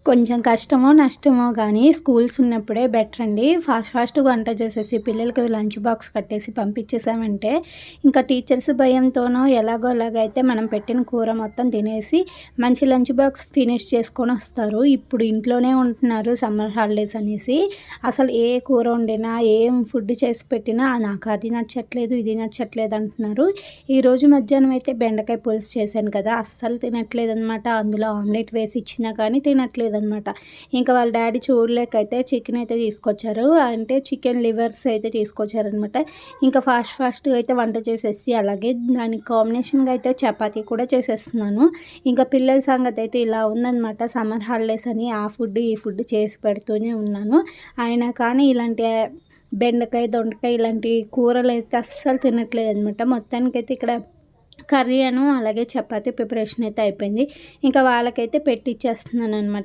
కొంచెం కష్టమో, నష్టమో గానీ స్కూల్స్ ఉన్నప్పుడే బెటర్ అండి. ఫాస్ట్‌గా వంట చేసేసి పిల్లలకి లంచ్ బాక్స్ కట్టేసి పంపించేసామంటే, ఇంకా టీచర్స్ భయంతోనో ఎలాగో అలాగైతే మనం పెట్టిన కూర మొత్తం తినేసి మంచి లంచ్ బాక్స్ ఫినిష్ చేసుకొనొస్తారు. ఇప్పుడు ఇంట్లోనే ఉంటున్నారు సమ్మర్ హాలిడేస్ అనేసి. అసలు ఏ కూర వండినా, ఏం ఫుడ్ చేసి పెట్టినా నాకు అది నచ్చట్లేదు, ఇది నచ్చట్లేదు అంటున్నారు. ఈరోజు మధ్యాహ్నం అయితే బెండకాయ పులుసు చేశాను కదా! అస్సలు తినట్లేదనమాట. అందులో ఆమ్లెట్ వేసి ఇచ్చినా కానీ తినట్లేదనమాట. ఇంకా వాళ్ళ డ్యాడీ చూడలేకైతే చికెన్ అయితే తీసుకొచ్చారు. అంటే చికెన్ లివర్స్ అయితే తీసుకొచ్చారనమాట. ఇంకా ఫాస్ట్‌గా అయితే వంట చేసేసి అలాగే దానికి కాంబినేషన్‌గా అయితే చపాతీ కూడా చేసేస్తున్నాను. ఇంకా పిల్లల సంగతి అయితే ఇలా ఉందనమాట. సమ్మర్ హాలిడేస్ అని ఆ ఫుడ్, ఈ ఫుడ్ చేసి పెడుతూనే ఉన్నాను. అయినా కానీ ఇలాంటి బెండకాయ, దొండకాయ ఇలాంటి కూరలైతే అస్సలు తినట్లేదనమాట. మొత్తానికైతే ఇక్కడ కర్రీ అలాగే చపాతీ ప్రిపరేషన్ అయితే అయిపోయింది. ఇంకా వాళ్ళకైతే పెట్టిచ్చేస్తున్నాననమాట.